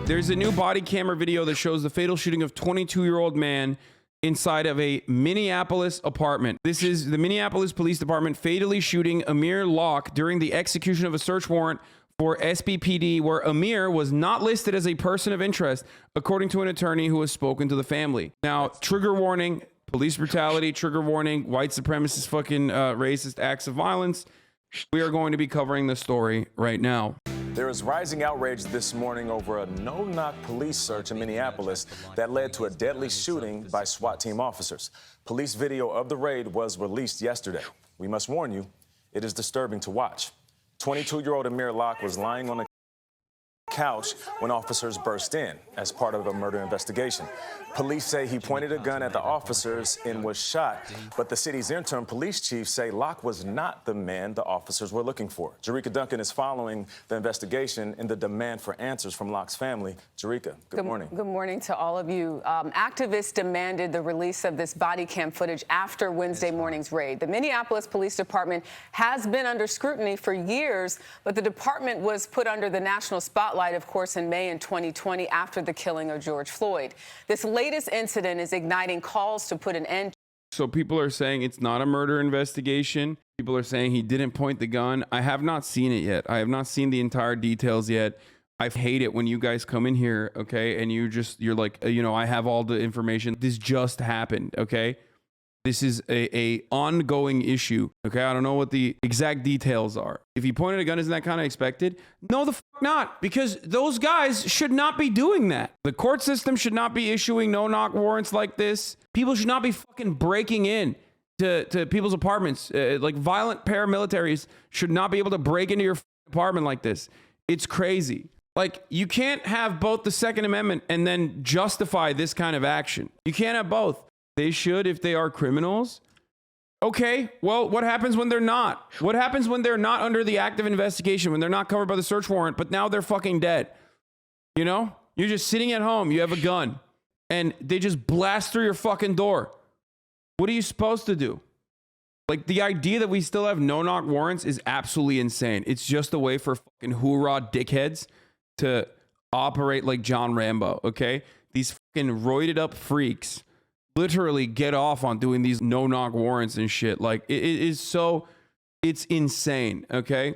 There's a new body camera video that shows the fatal shooting of 22-year-old man inside of a Minneapolis apartment. This is the Minneapolis Police Department fatally shooting Amir Locke during the execution of a search warrant for SBPD, where Amir was not listed as a person of interest, according to an attorney who has spoken to the family. Now, trigger warning, police brutality, trigger warning, white supremacist fucking racist acts of violence. We are going to be covering this story right now. There is rising outrage this morning over a no-knock police search in Minneapolis that led to a deadly shooting by SWAT team officers. Police video of the raid was released yesterday. We must warn you, it is disturbing to watch. 22-year-old Amir Locke was lying on a couch when officers burst in as part of a murder investigation. Police say he pointed a gun at the officers and was shot, but the city's interim police chief say Locke was not the man the officers were looking for. Jerika Duncan is following the investigation and the demand for answers from Locke's family. Jerika, good morning. Good morning to all of you. Activists demanded the release of this body cam footage after Wednesday morning's raid. The Minneapolis Police Department has been under scrutiny for years, but the department was put under the national spotlight, of course, in May in 2020 after the killing of George Floyd. This latest incident is igniting calls to put an end. So people are saying it's not a murder investigation. People are saying he didn't point the gun. I have not seen it yet. I have not seen the entire details yet. I hate it when you guys come in here, okay, and you're like, you know, I have all the information. This just happened, okay? This is a ongoing issue, okay? I don't know what the exact details are. If he pointed a gun, isn't that kind of expected? No, the fuck not, because those guys should not be doing that. The court system should not be issuing no-knock warrants like this. People should not be fucking breaking in to people's apartments. Like violent paramilitaries should not be able to break into your apartment like this. It's crazy. Like, you can't have both the Second Amendment and then justify this kind of action. You can't have both. They should if they are criminals. Okay, well, what happens when they're not? What happens when they're not under the active investigation, when they're not covered by the search warrant, but now they're fucking dead? You know? You're just sitting at home, you have a gun, and they just blast through your fucking door. What are you supposed to do? Like, the idea that we still have no-knock warrants is absolutely insane. It's just a way for fucking hoorah dickheads to operate like John Rambo, okay? These fucking roided up freaks literally get off on doing these no-knock warrants and shit. Like, it is so, it's insane, okay?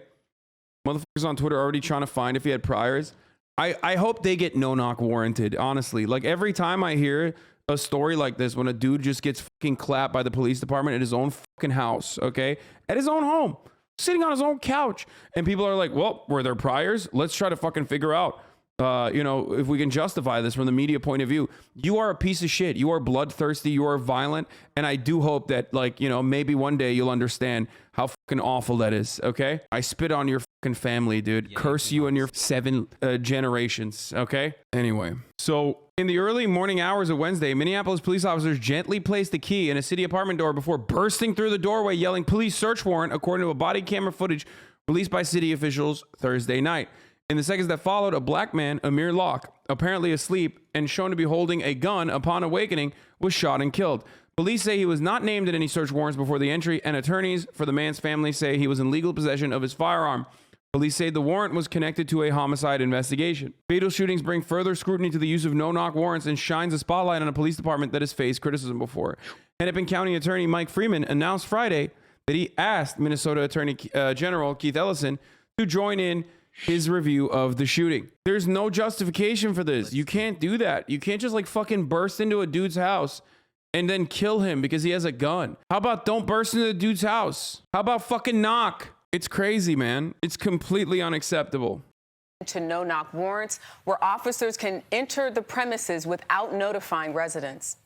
Motherfuckers on Twitter are already trying to find if he had priors. I hope they get no-knock warranted, honestly. Like, every time I hear a story like this, when a dude just gets fucking clapped by the police department at his own fucking house, okay? At his own home, sitting on his own couch. And people are like, well, were there priors? Let's try to fucking figure out you know, if we can justify this from the media point of view. You are a piece of shit. You are bloodthirsty. You are violent. And I do hope that, like, you know, maybe one day you'll understand how fucking awful that is, okay? I spit on your fucking family, dude. Curse you and your 7 generations, okay? Anyway, so in the early morning hours of Wednesday, Minneapolis police officers gently placed the key in a city apartment door before bursting through the doorway yelling police search warrant, according to a body camera footage released by city officials Thursday night. In the seconds that followed, a black man, Amir Locke, apparently asleep and shown to be holding a gun upon awakening, was shot and killed. Police say he was not named in any search warrants before the entry, and attorneys for the man's family say he was in legal possession of his firearm. Police say the warrant was connected to a homicide investigation. Fatal shootings bring further scrutiny to the use of no-knock warrants and shines a spotlight on a police department that has faced criticism before. Hennepin County Attorney Mike Freeman announced Friday that he asked Minnesota Attorney General Keith Ellison to join in his review of the shooting. There's no justification for this. You can't do that. You can't just like fucking burst into a dude's house and then kill him because he has a gun. How about don't burst into the dude's house? How about fucking knock? It's crazy, man. It's completely unacceptable. To no-knock warrants, where officers can enter the premises without notifying residents.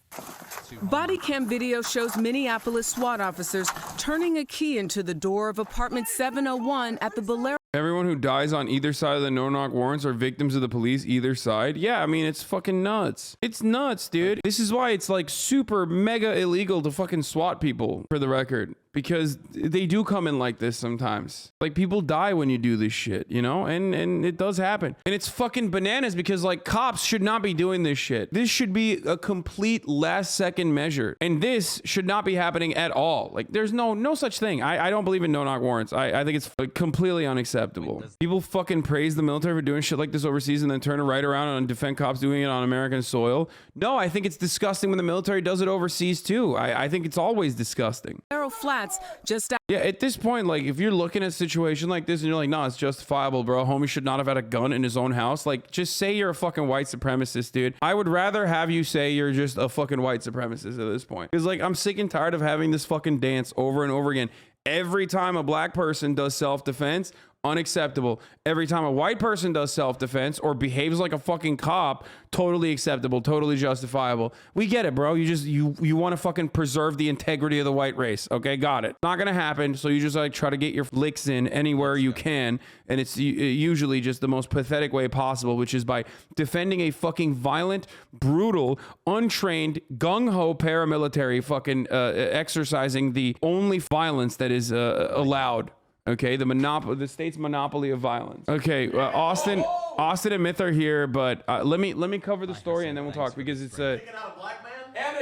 Body cam video shows Minneapolis SWAT officers turning a key into the door of apartment 701 at the Bolero. Everyone who dies on either side of the no-knock warrants are victims of the police, either side. Yeah, I mean, it's fucking nuts. It's nuts, dude. This is why it's like super mega illegal to fucking SWAT people, for the record. Because they do come in like this sometimes. Like, people die when you do this shit, you know? And it does happen. And it's fucking bananas because, like, cops should not be doing this shit. This should be a complete last-second measure. And this should not be happening at all. Like, there's no such thing. I don't believe in no-knock warrants. I think it's completely unacceptable. unacceptable. People fucking praise the military for doing shit like this overseas and then turn it right around and defend cops doing it on American soil. No, I think it's disgusting when the military does it overseas too. I think it's always disgusting. Narrow Flats just out. Yeah, at this point, like, if you're looking at a situation like this and you're like, no, it's justifiable, bro. Homie should not have had a gun in his own house. Like, just say you're a fucking white supremacist, dude. I would rather have you say you're just a fucking white supremacist at this point. Because, like, I'm sick and tired of having this fucking dance over and over again. Every time a black person does self-defense, unacceptable. Every time a white person does self-defense or behaves like a fucking cop, totally acceptable, totally justifiable. We get it, bro. You want to fucking preserve the integrity of the white race. Okay, got it. Not gonna happen. So you just like try to get your licks in anywhere you can, and it's usually just the most pathetic way possible, which is by defending a fucking violent, brutal, untrained, gung-ho paramilitary fucking exercising the only violence that is allowed. Okay, the state's monopoly of violence. Okay, Austin and Myth are here, but let me cover the story and then we'll talk because it's a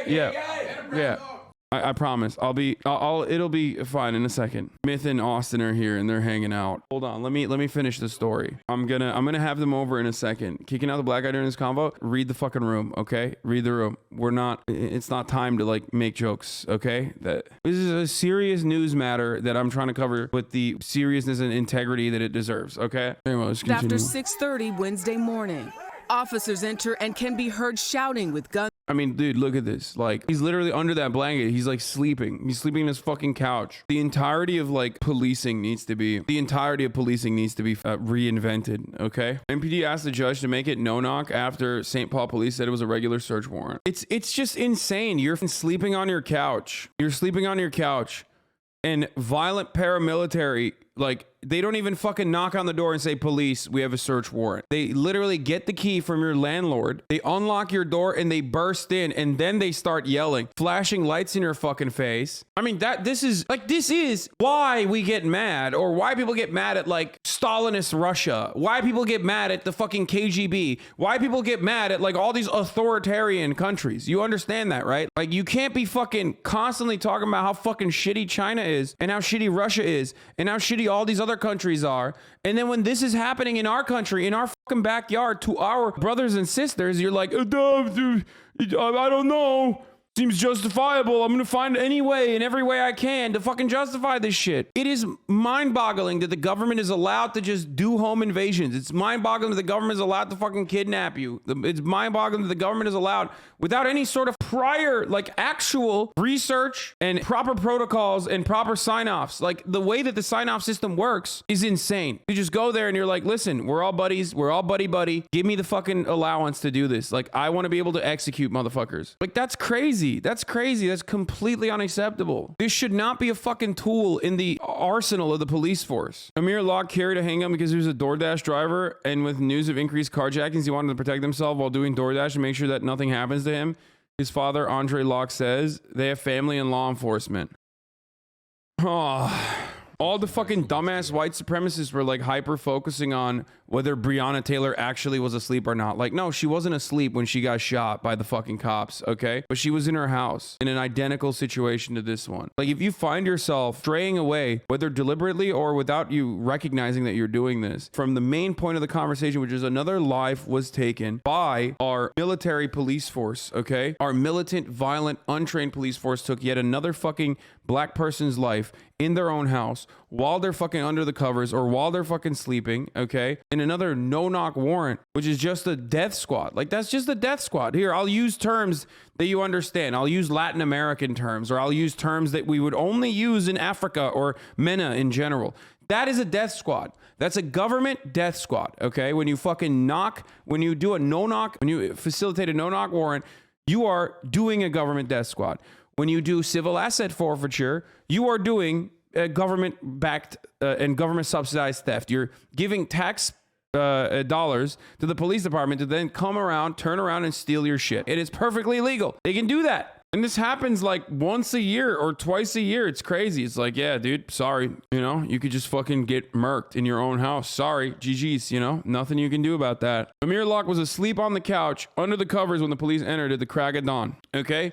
yeah. I promise. It'll be fine in a second. Myth and Austin are here and they're hanging out. Hold on. Let me finish the story. I'm gonna have them over in a second. Kicking out the black guy during this convo. Read the fucking room, okay? Read the room. It's not time to like make jokes, okay? This is a serious news matter that I'm trying to cover with the seriousness and integrity that it deserves, okay? Anyway, let's continue. After 6:30 Wednesday morning, officers enter and can be heard shouting with guns. I mean, dude, look at this. Like, he's literally under that blanket. He's like sleeping. He's sleeping in his fucking couch. The entirety of policing needs to be reinvented, okay? MPD asked the judge to make it no knock after St. Paul police said it was a regular search warrant. It's just insane. You're sleeping on your couch. And violent paramilitary, like, they don't even fucking knock on the door and say, police, we have a search warrant. They literally get the key from your landlord. They unlock your door and they burst in and then they start yelling, flashing lights in your fucking face. I mean, this is why we get mad, or why people get mad at like Stalinist Russia. Why people get mad at the fucking KGB. Why people get mad at like all these authoritarian countries. You understand that, right? Like, you can't be fucking constantly talking about how fucking shitty China is and how shitty Russia is and how shitty all these other countries are, and then when this is happening in our country, in our fucking backyard, to our brothers and sisters, you're like, I don't know, seems justifiable. I'm gonna find any way and every way I can to fucking justify this shit. It is mind-boggling that the government is allowed to just do home invasions. It's mind-boggling that the government is allowed to fucking kidnap you. It's mind-boggling that the government is allowed, without any sort of prior, like, actual research and proper protocols and proper sign-offs. Like, the way that the sign-off system works is insane. You just go there and you're like, listen, we're all buddies. We're all buddy-buddy. Give me the fucking allowance to do this. Like, I want to be able to execute motherfuckers. Like, that's crazy. That's crazy. That's completely unacceptable. This should not be a fucking tool in the arsenal of the police force. Amir Locke carried a handgun because he was a DoorDash driver, and with news of increased carjackings, he wanted to protect himself while doing DoorDash and make sure that nothing happens to him. His father, Andre Locke, says they have family and law enforcement. Oh. All the fucking dumbass white supremacists were like hyper focusing on whether Breonna Taylor actually was asleep or not. Like, no, she wasn't asleep when she got shot by the fucking cops, okay? But she was in her house in an identical situation to this one. Like, if you find yourself straying away, whether deliberately or without you recognizing that you're doing this, from the main point of the conversation, which is another life was taken by our military police force, okay? Our militant, violent, untrained police force took yet another fucking black person's life in their own house while they're fucking under the covers or while they're fucking sleeping, okay? And another no-knock warrant, which is just a death squad. Like, that's just a death squad. Here, I'll use terms that you understand. I'll use Latin American terms, or I'll use terms that we would only use in Africa or MENA in general. That is a death squad. That's a government death squad, okay? When you fucking when you do a no-knock, when you facilitate a no-knock warrant, you are doing a government death squad. When you do civil asset forfeiture, you are doing government-backed and government-subsidized theft. You're giving tax dollars to the police department to then come around, turn around, and steal your shit. It is perfectly legal. They can do that. And this happens like once a year or twice a year. It's crazy. It's like, yeah, dude, sorry. You know, you could just fucking get murked in your own house. Sorry, GG's, you know, nothing you can do about that. Amir Locke was asleep on the couch under the covers when the police entered at the crack of dawn, okay?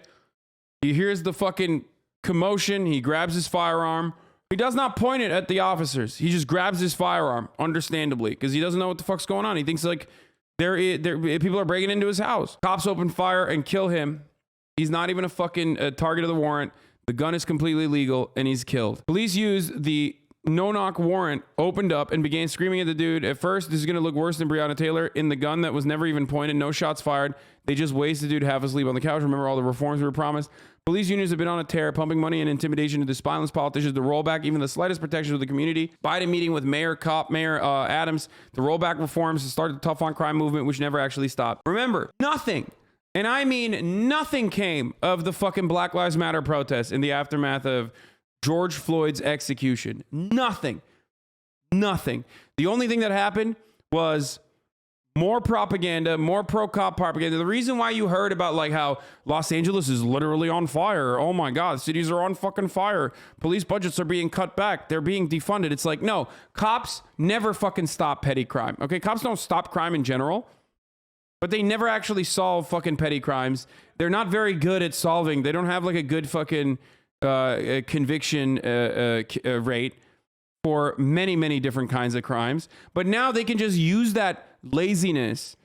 He hears the fucking commotion. He grabs his firearm. He does not point it at the officers. He just grabs his firearm, understandably, because he doesn't know what the fuck's going on. He thinks like people are breaking into his house. Cops open fire and kill him. He's not even a fucking target of the warrant. The gun is completely legal, and he's killed. Police used the no-knock warrant, opened up, and began screaming at the dude. At first, this is going to look worse than Breonna Taylor. In the gun that was never even pointed, no shots fired. They just wasted the dude half asleep on the couch. Remember all the reforms we were promised? Police unions have been on a tear, pumping money and intimidation to the spineless politicians to roll back even the slightest protection of the community. Biden meeting with Mayor Adams to roll back reforms to start the tough on crime movement, which never actually stopped. Remember, nothing, and I mean nothing, came of the fucking Black Lives Matter protests in the aftermath of George Floyd's execution. Nothing. The only thing that happened was more propaganda, more pro-cop propaganda. The reason why you heard about like how Los Angeles is literally on fire. Oh my God, cities are on fucking fire. Police budgets are being cut back. They're being defunded. It's like, no, cops never fucking stop petty crime. Okay, cops don't stop crime in general, but they never actually solve fucking petty crimes. They're not very good at solving. They don't have like a good fucking conviction rate for many different kinds of crimes. But now they can just use that laziness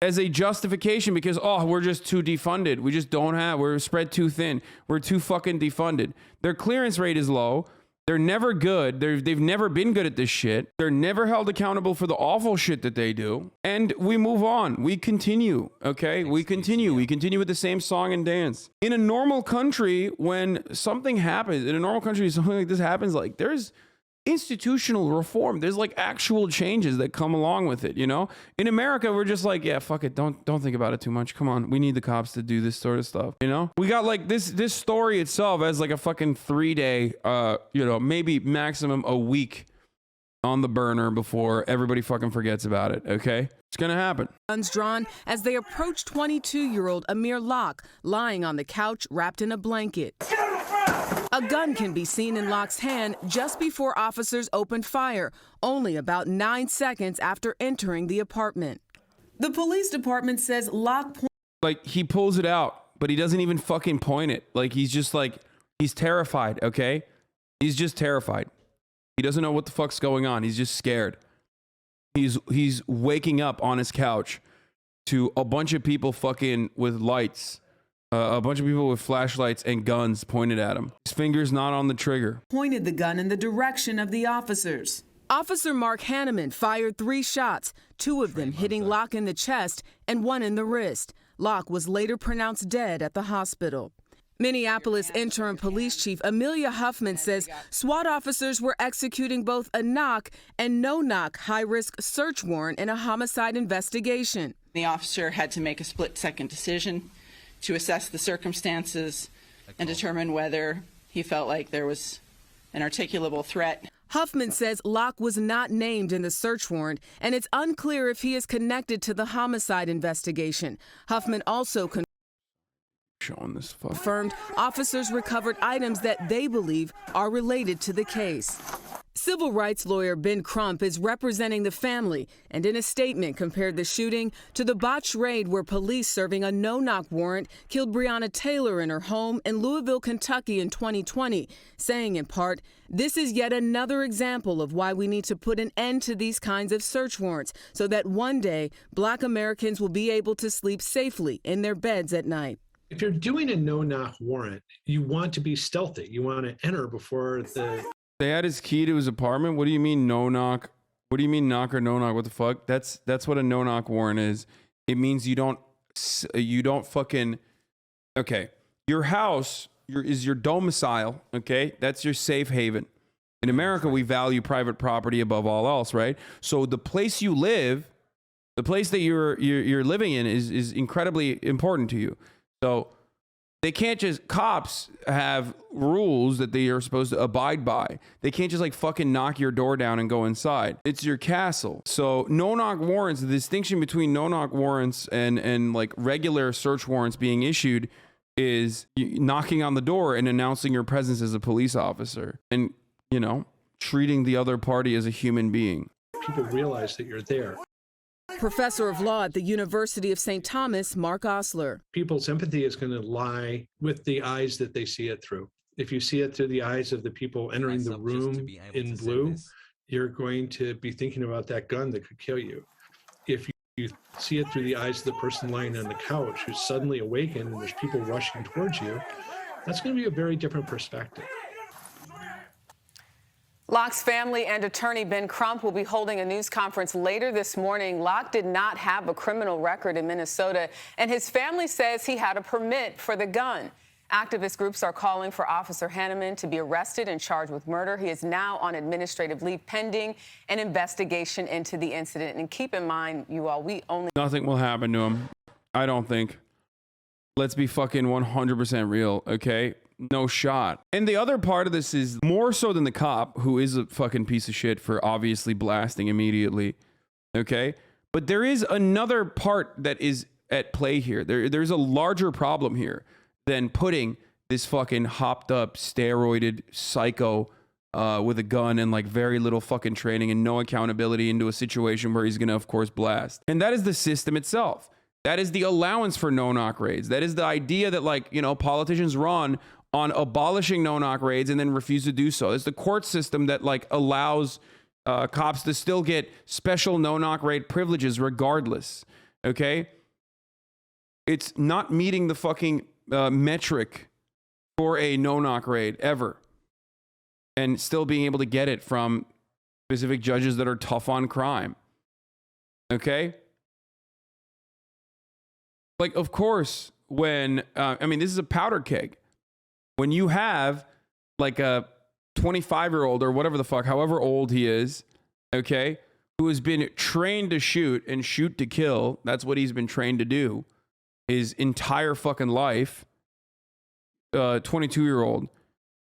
as a justification because, oh, we're just too defunded. We just don't have, we're spread too thin. We're too fucking defunded. Their clearance rate is low. They're never good. They've never been good at this shit. They're never held accountable for the awful shit that they do. And we move on. We continue, okay? We continue with the same song and dance. In a normal country, when something happens, something like this happens, like there's institutional reform. There's like actual changes that come along with it, you know? In America, we're just like, yeah, fuck it. Don't think about it too much. Come on. We need the cops to do this sort of stuff, you know? We got like this story itself as like a fucking 3-day, maybe maximum a week on the burner before everybody fucking forgets about it, okay? It's gonna happen. Guns drawn as they approach 22-year-old Amir Locke lying on the couch wrapped in a blanket. A gun can be seen in Locke's hand just before officers opened fire, only about 9 seconds after entering the apartment. The police department says Locke he pulls it out, but he doesn't even fucking point it. Like he's just like, he's terrified, okay? He's just terrified. He doesn't know what the fuck's going on. He's just scared. He's waking up on his couch to a bunch of people fucking with lights. A bunch of people with flashlights and guns pointed at him. His finger's not on the trigger. Pointed the gun in the direction of the officers. Officer Mark Hanneman fired 3 shots, 2 of them hitting Locke in the chest and 1 in the wrist. Locke was later pronounced dead at the hospital. Minneapolis interim police chief Amelia Huffman says SWAT officers were executing both a knock and no-knock high-risk search warrant in a homicide investigation. The officer had to make a split-second decision to assess the circumstances and determine whether he felt like there was an articulable threat. Huffman says Locke was not named in the search warrant, and it's unclear if he is connected to the homicide investigation. Huffman also confirmed officers recovered items that they believe are related to the case. Civil rights lawyer Ben Crump is representing the family and in a statement compared the shooting to the botched raid where police serving a no-knock warrant killed Breonna Taylor in her home in Louisville, Kentucky in 2020, saying in part, "This is yet another example of why we need to put an end to these kinds of search warrants so that one day Black Americans will be able to sleep safely in their beds at night." If you're doing a no-knock warrant, you want to be stealthy. You want to enter before They had his key to his apartment. What do you mean no knock? What do you mean knock or no knock? What the fuck? That's what a no knock warrant is. It means you don't fucking. Okay, your house is your domicile. Okay, that's your safe haven. In America, we value private property above all else, right? So the place you live, the place that you're living in, is incredibly important to you. So they can't just, cops have rules that they are supposed to abide by. They can't just like fucking knock your door down and go inside. It's your castle. So no-knock warrants, the distinction between no-knock warrants and like regular search warrants being issued is knocking on the door and announcing your presence as a police officer and, you know, treating the other party as a human being. People realize that you're there. Professor of Law at the University of St. Thomas, Mark Osler. People's empathy is going to lie with the eyes that they see it through. If you see it through the eyes of the people entering the room in blue, you're going to be thinking about that gun that could kill you. If you see it through the eyes of the person lying on the couch who's suddenly awakened and there's people rushing towards you, that's going to be a very different perspective. Locke's family and attorney Ben Crump will be holding a news conference later this morning. Locke did not have a criminal record in Minnesota, and his family says he had a permit for the gun. Activist groups are calling for Officer Hanneman to be arrested and charged with murder. He is now on administrative leave pending an investigation into the incident. And keep in mind, you all, nothing will happen to him. I don't think. Let's be fucking 100% real, okay? No shot. And the other part of this is more so than the cop, who is a fucking piece of shit for obviously blasting immediately, okay? But there is another part that is at play here. There's a larger problem here than putting this fucking hopped up, steroided psycho with a gun and like very little fucking training and no accountability into a situation where he's gonna, of course, blast. And that is the system itself. That is the allowance for no-knock raids. That is the idea that, like, you know, politicians run on abolishing no-knock raids and then refuse to do so. It's the court system that, like, allows cops to still get special no-knock raid privileges regardless, okay? It's not meeting the fucking metric for a no-knock raid ever, and still being able to get it from specific judges that are tough on crime, okay? Like, of course, when, I mean, this is a powder keg. When you have like a 25-year-old or whatever the fuck, however old he is, okay, who has been trained to shoot and shoot to kill, that's what he's been trained to do his entire fucking life, 22-year-old,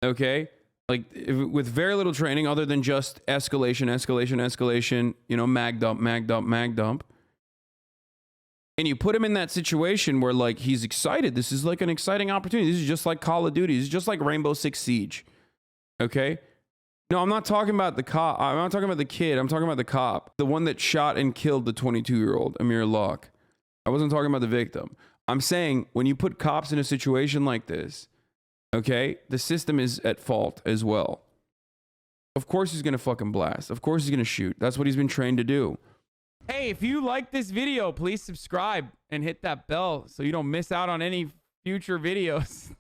okay, like with very little training other than just escalation, you know, mag dump. And you put him in that situation where, like, he's excited. This is like an exciting opportunity. This is just like Call of Duty. This is just like Rainbow Six Siege. Okay? No, I'm not talking about the cop. I'm not talking about the kid. I'm talking about the cop. The one that shot and killed the 22-year-old, Amir Locke. I wasn't talking about the victim. I'm saying when you put cops in a situation like this, okay, the system is at fault as well. Of course he's going to fucking blast. Of course he's going to shoot. That's what he's been trained to do. Hey, if you like this video, please subscribe and hit that bell so you don't miss out on any future videos.